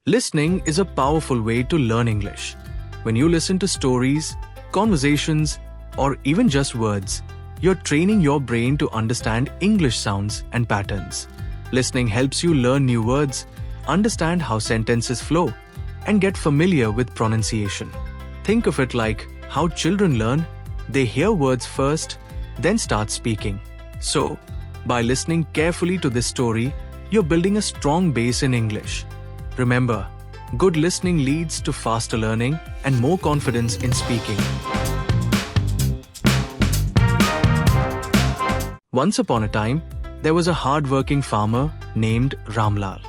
Listening is a powerful way to learn English. When you listen to stories, conversations, or even just words, you're training your brain to understand English sounds and patterns. Listening helps you learn new words, understand how sentences flow, and get familiar with pronunciation. Think of it like how children learn. They hear words first, then start speaking. So, by listening carefully to this story, you're building a strong base in English. Remember, good listening leads to faster learning and more confidence in speaking. Once upon a time, there was a hard-working farmer named Ramlal.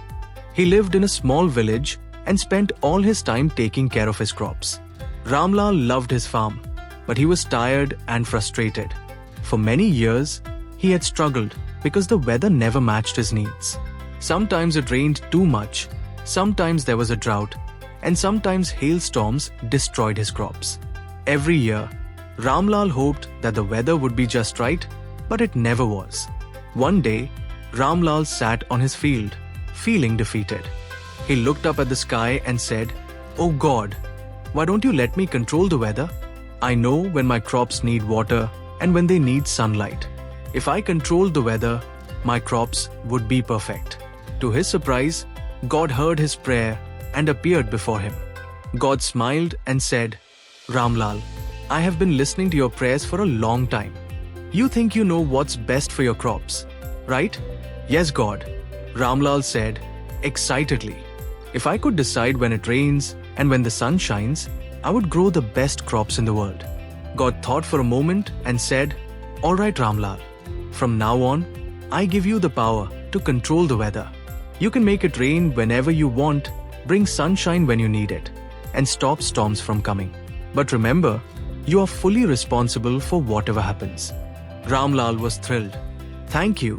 He lived in a small village and spent all his time taking care of his crops. Ramlal loved his farm, but he was tired and frustrated. For many years, he had struggled because the weather never matched his needs. Sometimes it rained too much, sometimes there was a drought, and sometimes hailstorms destroyed his crops. Every year, Ramlal hoped that the weather would be just right, but it never was. One day, Ramlal sat on his field, feeling defeated. He looked up at the sky and said, "Oh God, why don't you let me control the weather? I know when my crops need water and when they need sunlight. If I controlled the weather, my crops would be perfect." To his surprise, God heard his prayer and appeared before him. God smiled and said, "Ramlal, I have been listening to your prayers for a long time. You think you know what's best for your crops, right?" "Yes, God," Ramlal said excitedly. "If I could decide when it rains and when the sun shines, I would grow the best crops in the world." God thought for a moment and said, "All right, Ramlal. From now on, I give you the power to control the weather. You can make it rain whenever you want, bring sunshine when you need it, and stop storms from coming. But remember, you are fully responsible for whatever happens." Ramlal was thrilled. "Thank you,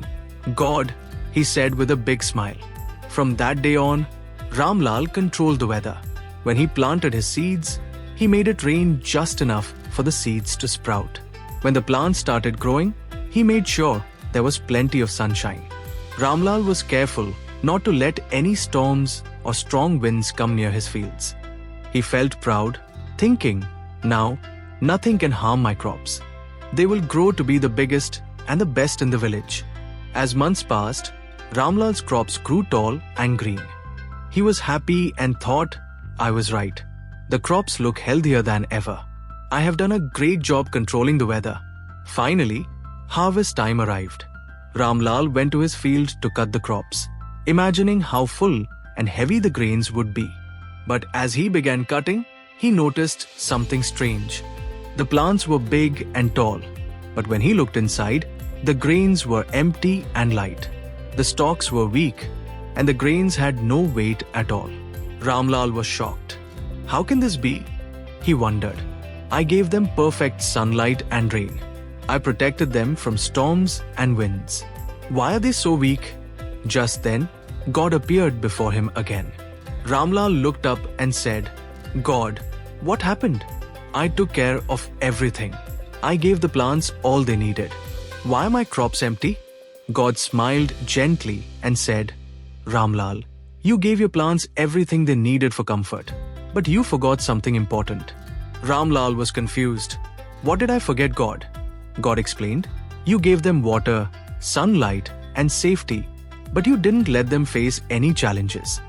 God," he said with a big smile. From that day on, Ramlal controlled the weather. When he planted his seeds, he made it rain just enough for the seeds to sprout. When the plants started growing, he made sure there was plenty of sunshine. Ramlal was careful not to let any storms or strong winds come near his fields. He felt proud, thinking, "Now, nothing can harm my crops. They will grow to be the biggest and the best in the village." As months passed, Ramlal's crops grew tall and green. He was happy and thought, "I was right. The crops look healthier than ever. I have done a great job controlling the weather." Finally, harvest time arrived. Ramlal went to his field to cut the crops, imagining how full and heavy the grains would be. But as he began cutting, he noticed something strange. The plants were big and tall, but when he looked inside, the grains were empty and light. The stalks were weak, and the grains had no weight at all. Ramlal was shocked. "How can this be?" he wondered. "I gave them perfect sunlight and rain. I protected them from storms and winds. Why are they so weak?" Just then, God appeared before him again. Ramlal looked up and said, "God, what happened? I took care of everything. I gave the plants all they needed. Why are my crops empty?" God smiled gently and said, "Ramlal, you gave your plants everything they needed for comfort, but you forgot something important." Ramlal was confused. "What did I forget, God?" God explained, "You gave them water, sunlight, and safety, but you didn't let them face any challenges.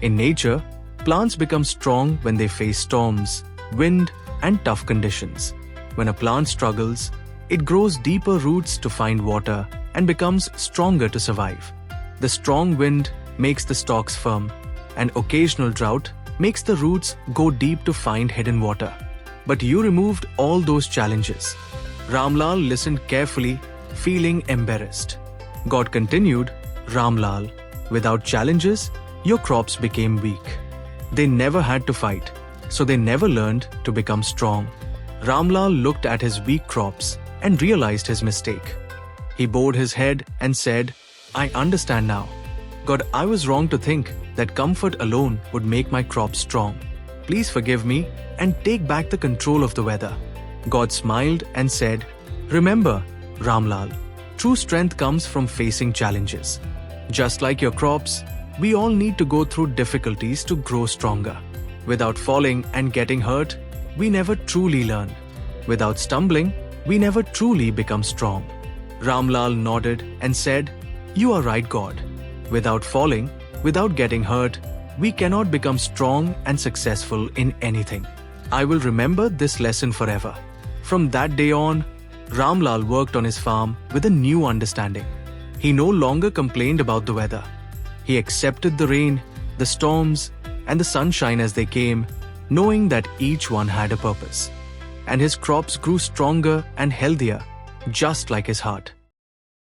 In nature, plants become strong when they face storms, wind, and tough conditions. When a plant struggles, it grows deeper roots to find water and becomes stronger to survive. The strong wind makes the stalks firm, and occasional drought makes the roots go deep to find hidden water. But you removed all those challenges." Ramlal listened carefully, feeling embarrassed. God continued, "Ramlal, without challenges, your crops became weak. They never had to fight, so they never learned to become strong." Ramlal looked at his weak crops and realized his mistake. He bowed his head and said, "I understand now. God, I was wrong to think that comfort alone would make my crops strong. Please forgive me and take back the control of the weather." God smiled and said, "Remember, Ramlal, true strength comes from facing challenges. Just like your crops, We all need to go through difficulties to grow stronger. Without falling and getting hurt, we never truly learn. Without stumbling, we never truly become strong. Ramlal nodded and said, "You are right, God. Without falling, without getting hurt, we cannot become strong and successful in anything." I will remember this lesson forever. From that day on, Ramlal worked on his farm with a new understanding. He no longer complained about the weather. He accepted the rain, the storms, and the sunshine as they came, knowing that each one had a purpose. And his crops grew stronger and healthier, just like his heart.